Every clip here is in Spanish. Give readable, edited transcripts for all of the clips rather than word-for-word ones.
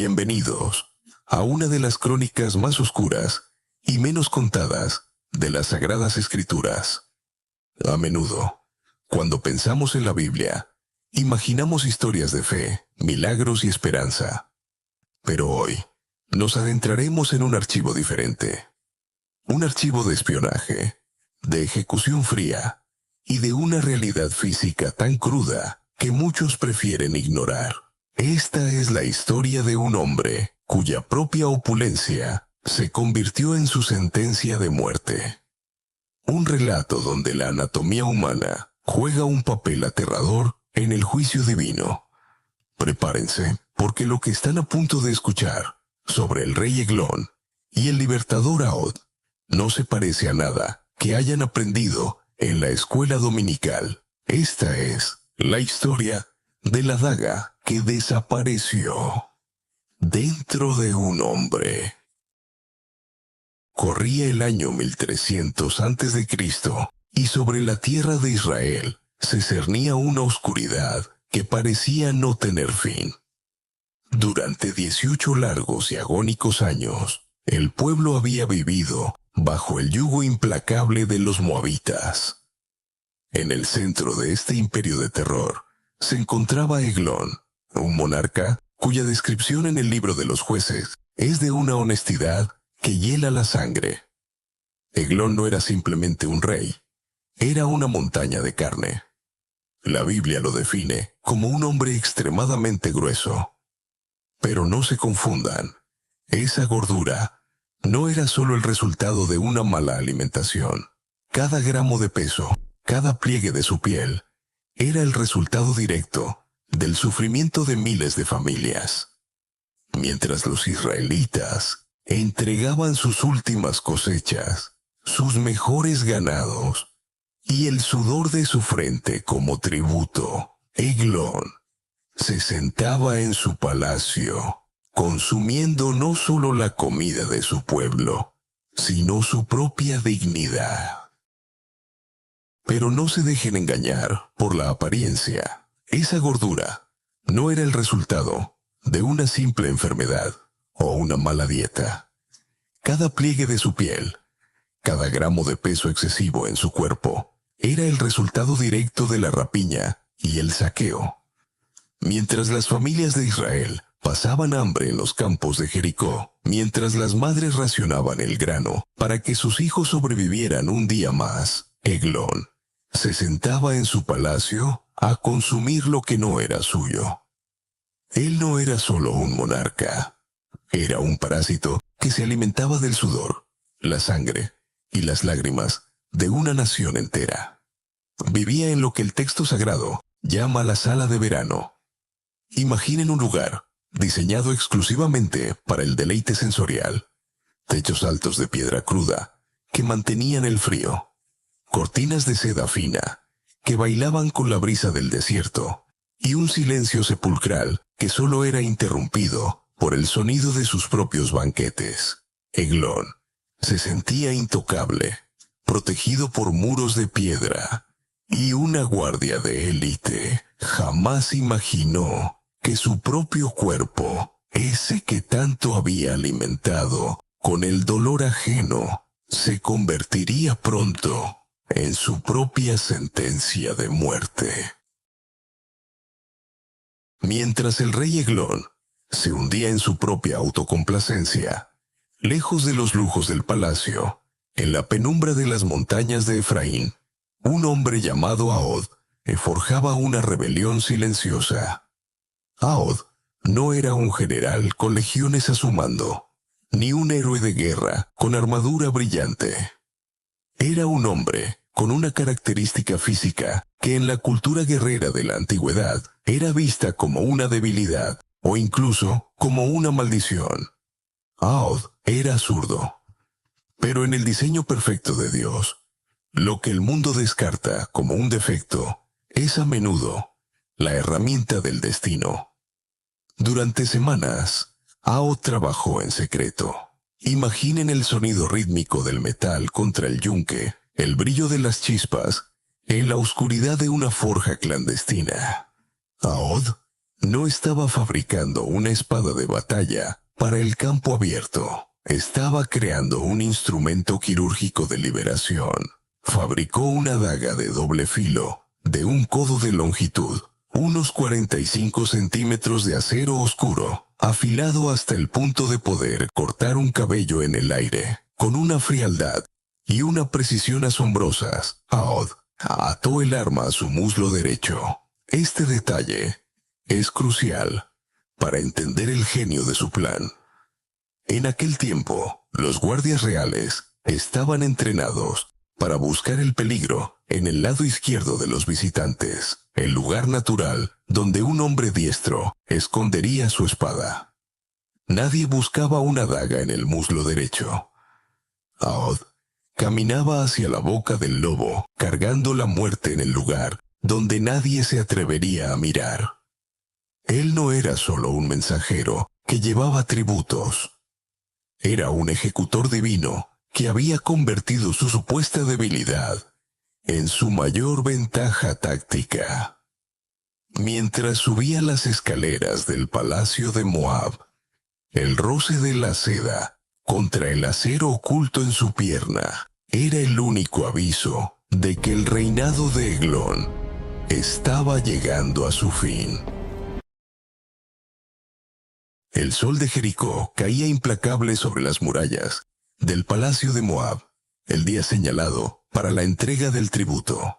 Bienvenidos a una de las crónicas más oscuras y menos contadas de las Sagradas Escrituras. A menudo, cuando pensamos en la Biblia, imaginamos historias de fe, milagros y esperanza. Pero hoy, nos adentraremos en un archivo diferente. Un archivo de espionaje, de ejecución fría y de una realidad física tan cruda que muchos prefieren ignorar. Esta es la historia de un hombre cuya propia opulencia se convirtió en su sentencia de muerte. Un relato donde la anatomía humana juega un papel aterrador en el juicio divino. Prepárense, porque lo que están a punto de escuchar sobre el rey Eglón y el libertador Ahod no se parece a nada que hayan aprendido en la escuela dominical. Esta es la historia de la daga que desapareció dentro de un hombre. Corría el año 1300 a.C. y sobre la tierra de Israel se cernía una oscuridad que parecía no tener fin. Durante 18 largos y agónicos años, el pueblo había vivido bajo el yugo implacable de los moabitas. En el centro de este imperio de terror se encontraba Eglón, un monarca cuya descripción en el libro de los jueces es de una honestidad que hiela la sangre. Eglón no era simplemente un rey, era una montaña de carne. La Biblia lo define como un hombre extremadamente grueso. Pero no se confundan, esa gordura no era solo el resultado de una mala alimentación. Cada gramo de peso, cada pliegue de su piel, era el resultado directo del sufrimiento de miles de familias. Mientras los israelitas entregaban sus últimas cosechas, sus mejores ganados y el sudor de su frente como tributo, Eglón se sentaba en su palacio, consumiendo no solo la comida de su pueblo, sino su propia dignidad. Pero no se dejen engañar por la apariencia. Esa gordura no era el resultado de una simple enfermedad o una mala dieta. Cada pliegue de su piel, cada gramo de peso excesivo en su cuerpo, era el resultado directo de la rapiña y el saqueo. Mientras las familias de Israel pasaban hambre en los campos de Jericó, mientras las madres racionaban el grano para que sus hijos sobrevivieran un día más, Eglón se sentaba en su palacio a consumir lo que no era suyo. Él no era solo un monarca, era un parásito que se alimentaba del sudor, la sangre y las lágrimas de una nación entera. Vivía en lo que el texto sagrado llama la sala de verano. Imaginen un lugar diseñado exclusivamente para el deleite sensorial. Techos altos de piedra cruda que mantenían el frío. Cortinas de seda fina que bailaban con la brisa del desierto. Y un silencio sepulcral que solo era interrumpido por el sonido de sus propios banquetes. Eglón se sentía intocable, protegido por muros de piedra. Y una guardia de élite jamás imaginó que su propio cuerpo, ese que tanto había alimentado con el dolor ajeno, se convertiría pronto en su propia sentencia de muerte. Mientras el rey Eglón se hundía en su propia autocomplacencia, lejos de los lujos del palacio, en la penumbra de las montañas de Efraín, un hombre llamado Ahod forjaba una rebelión silenciosa. Ahod no era un general con legiones a su mando, ni un héroe de guerra con armadura brillante. Era un hombre con una característica física que en la cultura guerrera de la antigüedad era vista como una debilidad o incluso como una maldición. Ahod era zurdo. Pero en el diseño perfecto de Dios, lo que el mundo descarta como un defecto es a menudo la herramienta del destino. Durante semanas, Ahod trabajó en secreto. Imaginen el sonido rítmico del metal contra el yunque, el brillo de las chispas, en la oscuridad de una forja clandestina. Ahod No estaba fabricando una espada de batalla para el campo abierto. Estaba creando un instrumento quirúrgico de liberación. Fabricó una daga de doble filo, de un codo de longitud, unos 45 centímetros de acero oscuro, afilado hasta el punto de poder cortar un cabello en el aire, con una frialdad y una precisión asombrosas. Aod ató el arma a su muslo derecho. Este detalle es crucial para entender el genio de su plan. En aquel tiempo, los guardias reales estaban entrenados para buscar el peligro en el lado izquierdo de los visitantes, el lugar natural donde un hombre diestro escondería su espada. Nadie buscaba una daga en el muslo derecho. Aod caminaba hacia la boca del lobo, cargando la muerte en el lugar donde nadie se atrevería a mirar. Él no era solo un mensajero que llevaba tributos. Era un ejecutor divino que había convertido su supuesta debilidad en su mayor ventaja táctica. Mientras subía las escaleras del palacio de Moab, el roce de la seda contra el acero oculto en su pierna era el único aviso de que el reinado de Eglón estaba llegando a su fin. El sol de Jericó caía implacable sobre las murallas del palacio de Moab, el día señalado para la entrega del tributo.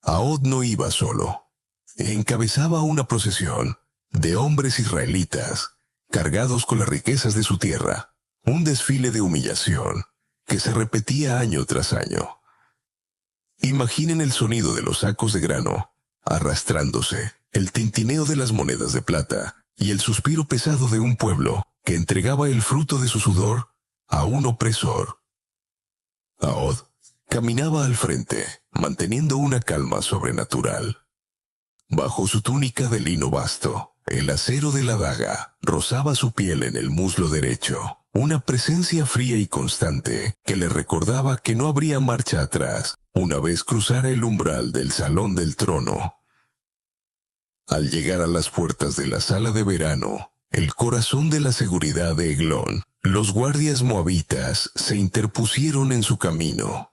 Aod no iba solo. Encabezaba una procesión de hombres israelitas cargados con las riquezas de su tierra, un desfile de humillación que se repetía año tras año. Imaginen el sonido de los sacos de grano arrastrándose, el tintineo de las monedas de plata y el suspiro pesado de un pueblo que entregaba el fruto de su sudor a un opresor. Aod caminaba al frente, manteniendo una calma sobrenatural. Bajo su túnica de lino vasto, el acero de la daga rozaba su piel en el muslo derecho, una presencia fría y constante que le recordaba que no habría marcha atrás una vez cruzara el umbral del salón del trono. Al llegar a las puertas de la sala de verano, el corazón de la seguridad de Eglón, los guardias moabitas se interpusieron en su camino.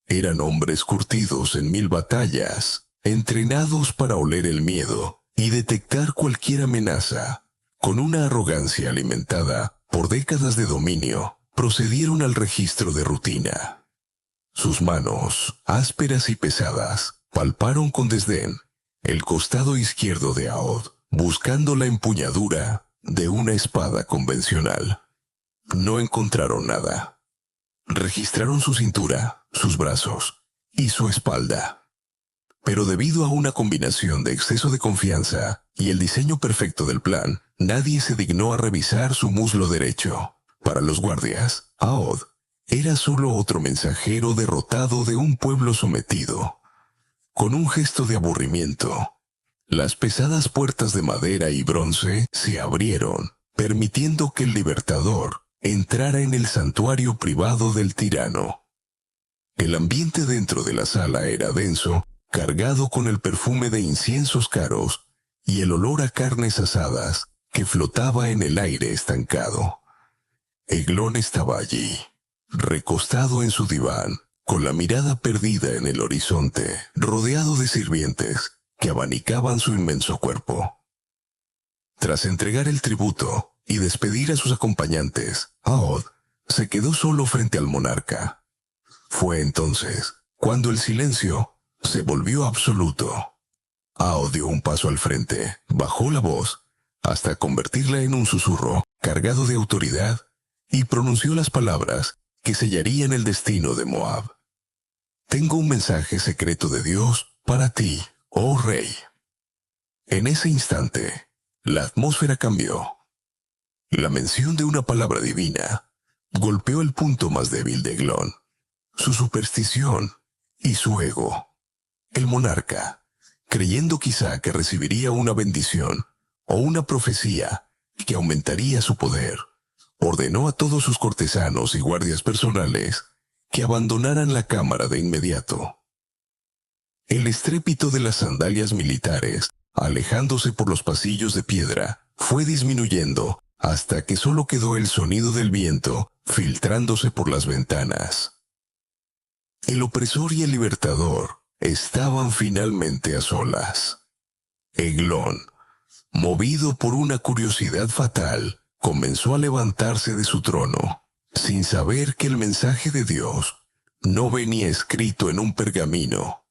Eran hombres curtidos en 1000 batallas, entrenados para oler el miedo y detectar cualquier amenaza. Con una arrogancia alimentada por décadas de dominio, procedieron al registro de rutina. Sus manos, ásperas y pesadas, palparon con desdén el costado izquierdo de Aod, buscando la empuñadura de una espada convencional. No encontraron nada. Registraron su cintura, sus brazos y su espalda. Pero debido a una combinación de exceso de confianza y el diseño perfecto del plan, nadie se dignó a revisar su muslo derecho. Para los guardias, Aod era solo otro mensajero derrotado de un pueblo sometido. Con un gesto de aburrimiento, las pesadas puertas de madera y bronce se abrieron, permitiendo que el libertador entrara en el santuario privado del tirano. El ambiente dentro de la sala era denso, cargado con el perfume de inciensos caros y el olor a carnes asadas que flotaba en el aire estancado. Eglón estaba allí, recostado en su diván, con la mirada perdida en el horizonte, rodeado de sirvientes que abanicaban su inmenso cuerpo. Tras entregar el tributo y despedir a sus acompañantes, Aod se quedó solo frente al monarca. Fue entonces cuando el silencio se volvió absoluto. Aod dio un paso al frente, bajó la voz hasta convertirla en un susurro cargado de autoridad y pronunció las palabras que sellarían el destino de Moab. Tengo un mensaje secreto de Dios para ti, oh rey. En ese instante, la atmósfera cambió. La mención de una palabra divina golpeó el punto más débil de Eglón, su superstición y su ego. El monarca, creyendo quizá que recibiría una bendición o una profecía que aumentaría su poder, ordenó a todos sus cortesanos y guardias personales que abandonaran la cámara de inmediato. El estrépito de las sandalias militares alejándose por los pasillos de piedra, fue disminuyendo hasta que solo quedó el sonido del viento filtrándose por las ventanas. El opresor y el libertador estaban finalmente a solas. Eglón, movido por una curiosidad fatal, comenzó a levantarse de su trono, sin saber que el mensaje de Dios no venía escrito en un pergamino,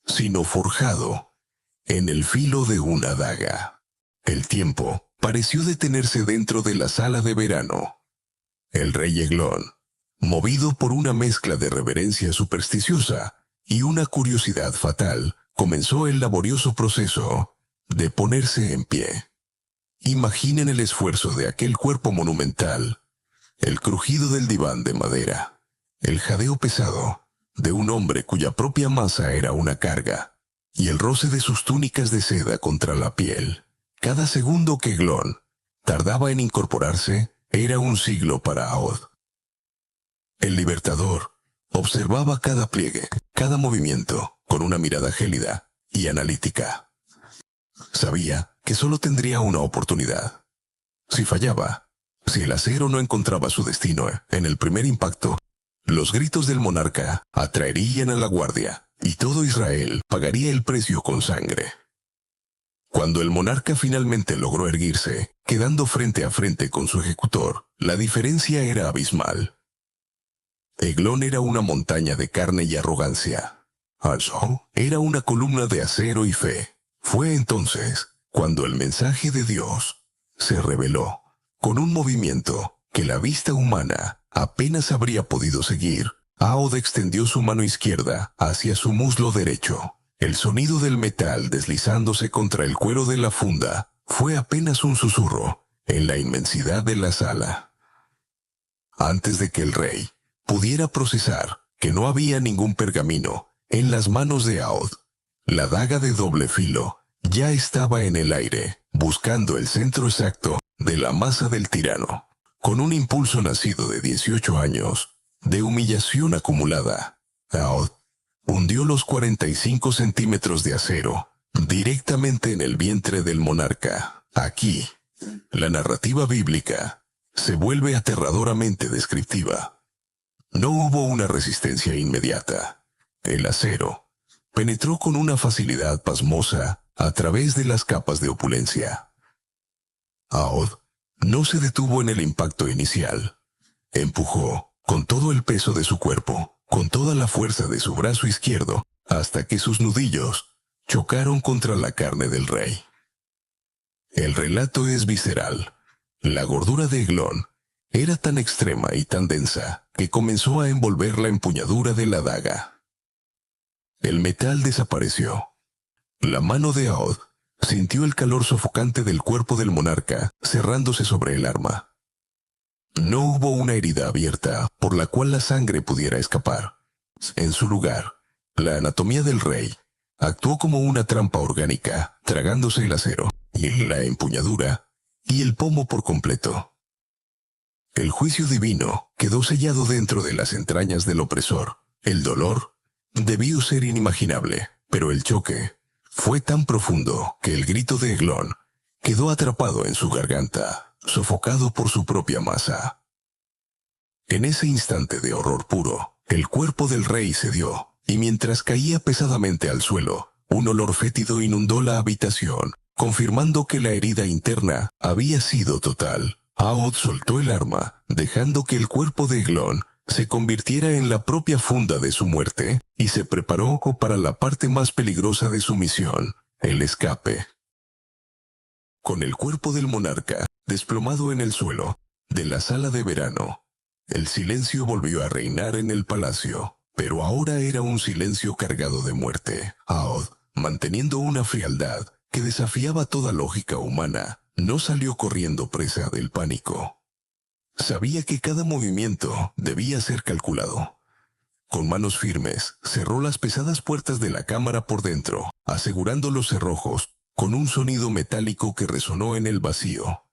sino forjado en el filo de una daga. El tiempo pareció detenerse dentro de la sala de verano. El rey Eglón, movido por una mezcla de reverencia supersticiosa y una curiosidad fatal, comenzó el laborioso proceso de ponerse en pie. Imaginen el esfuerzo de aquel cuerpo monumental, el crujido del diván de madera, el jadeo pesado de un hombre cuya propia masa era una carga, y el roce de sus túnicas de seda contra la piel. Cada segundo que Eglón tardaba en incorporarse era un siglo para Aod. El libertador observaba cada pliegue, cada movimiento, con una mirada gélida y analítica. Sabía que solo tendría una oportunidad. Si fallaba, si el acero no encontraba su destino en el primer impacto, los gritos del monarca atraerían a la guardia y todo Israel pagaría el precio con sangre. Cuando el monarca finalmente logró erguirse, quedando frente a frente con su ejecutor, la diferencia era abismal. Eglón era una montaña de carne y arrogancia. Ashur era una columna de acero y fe. Fue entonces cuando el mensaje de Dios se reveló, con un movimiento que la vista humana apenas habría podido seguir. Aod extendió su mano izquierda hacia su muslo derecho. El sonido del metal deslizándose contra el cuero de la funda fue apenas un susurro en la inmensidad de la sala. Antes de que el rey pudiera procesar que no había ningún pergamino en las manos de Aod, la daga de doble filo ya estaba en el aire, buscando el centro exacto de la masa del tirano. Con un impulso nacido de 18 años de humillación acumulada, Aod hundió los 45 centímetros de acero directamente en el vientre del monarca. Aquí, la narrativa bíblica se vuelve aterradoramente descriptiva. No hubo una resistencia inmediata. El acero penetró con una facilidad pasmosa a través de las capas de opulencia. Aod no se detuvo en el impacto inicial. Empujó con todo el peso de su cuerpo, con toda la fuerza de su brazo izquierdo, hasta que sus nudillos chocaron contra la carne del rey. El relato es visceral. La gordura de Eglón era tan extrema y tan densa que comenzó a envolver la empuñadura de la daga. El metal desapareció. La mano de Aod sintió el calor sofocante del cuerpo del monarca cerrándose sobre el arma. No hubo una herida abierta por la cual la sangre pudiera escapar. En su lugar, la anatomía del rey actuó como una trampa orgánica, tragándose el acero, y la empuñadura, y el pomo por completo. El juicio divino quedó sellado dentro de las entrañas del opresor. El dolor debió ser inimaginable, pero el choque fue tan profundo que el grito de Eglón quedó atrapado en su garganta, sofocado por su propia masa. En ese instante de horror puro, el cuerpo del rey cedió, y mientras caía pesadamente al suelo, un olor fétido inundó la habitación, confirmando que la herida interna había sido total. Aod soltó el arma, dejando que el cuerpo de Eglón se convirtiera en la propia funda de su muerte, y se preparó para la parte más peligrosa de su misión, el escape. Con el cuerpo del monarca desplomado en el suelo de la sala de verano, el silencio volvió a reinar en el palacio, pero ahora era un silencio cargado de muerte. Aod, manteniendo una frialdad que desafiaba toda lógica humana, no salió corriendo presa del pánico. Sabía que cada movimiento debía ser calculado. Con manos firmes, cerró las pesadas puertas de la cámara por dentro, asegurando los cerrojos con un sonido metálico que resonó en el vacío.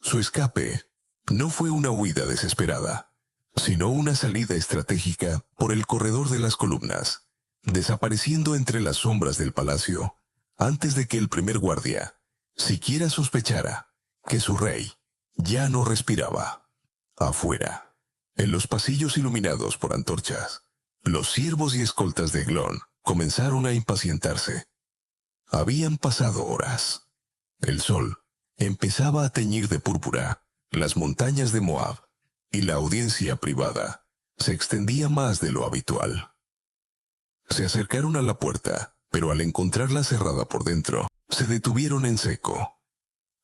Su escape no fue una huida desesperada, sino una salida estratégica por el corredor de las columnas. Desapareciendo entre las sombras del palacio, antes de que el primer guardia siquiera sospechara que su rey ya no respiraba. Afuera, en los pasillos iluminados por antorchas, los siervos y escoltas de Eglón comenzaron a impacientarse. Habían pasado horas. El sol empezaba a teñir de púrpura las montañas de Moab, y la audiencia privada se extendía más de lo habitual. Se acercaron a la puerta, pero al encontrarla cerrada por dentro, se detuvieron en seco.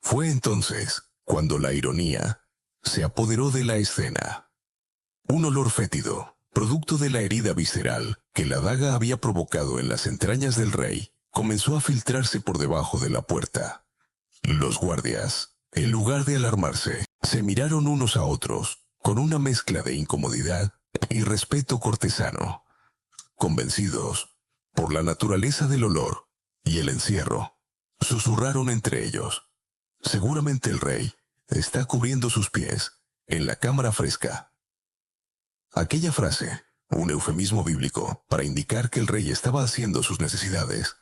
Fue entonces cuando la ironía se apoderó de la escena. Un olor fétido, producto de la herida visceral que la daga había provocado en las entrañas del rey, comenzó a filtrarse por debajo de la puerta. Los guardias, en lugar de alarmarse, se miraron unos a otros con una mezcla de incomodidad y respeto cortesano. Convencidos por la naturaleza del olor y el encierro, susurraron entre ellos: «Seguramente el rey está cubriendo sus pies en la cámara fresca». Aquella frase, un eufemismo bíblico para indicar que el rey estaba haciendo sus necesidades,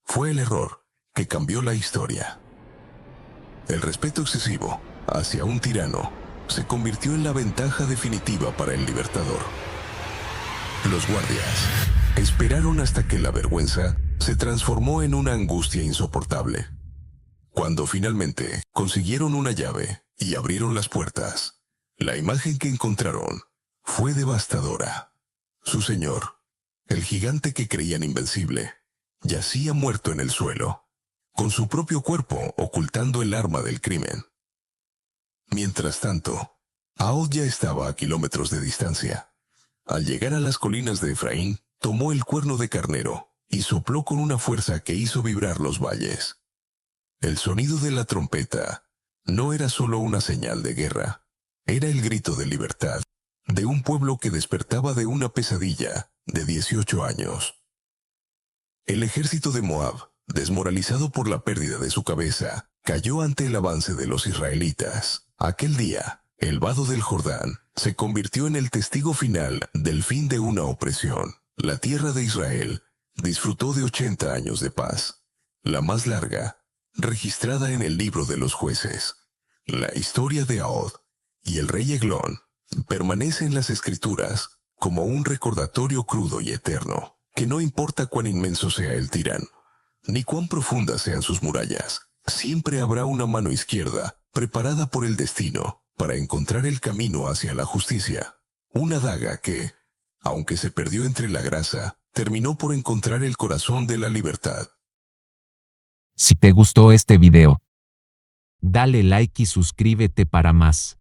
fue el error que cambió la historia. El respeto excesivo hacia un tirano se convirtió en la ventaja definitiva para el libertador. Los guardias esperaron hasta que la vergüenza se transformó en una angustia insoportable. Cuando finalmente consiguieron una llave y abrieron las puertas, la imagen que encontraron fue devastadora. Su señor, el gigante que creían invencible, yacía muerto en el suelo, con su propio cuerpo ocultando el arma del crimen. Mientras tanto, Ahod ya estaba a kilómetros de distancia. Al llegar a las colinas de Efraín, tomó el cuerno de carnero y sopló con una fuerza que hizo vibrar los valles. El sonido de la trompeta no era solo una señal de guerra, era el grito de libertad de un pueblo que despertaba de una pesadilla de 18 años. El ejército de Moab, desmoralizado por la pérdida de su cabeza, cayó ante el avance de los israelitas. Aquel día, el vado del Jordán se convirtió en el testigo final del fin de una opresión. La tierra de Israel disfrutó de 80 años de paz, la más larga registrada en el libro de los jueces. La historia de Ahod y el rey Eglón permanece en las escrituras como un recordatorio crudo y eterno, que no importa cuán inmenso sea el tirano, ni cuán profundas sean sus murallas, siempre habrá una mano izquierda preparada por el destino para encontrar el camino hacia la justicia. Una daga que, aunque se perdió entre la grasa, terminó por encontrar el corazón de la libertad. Si te gustó este video, dale like y suscríbete para más.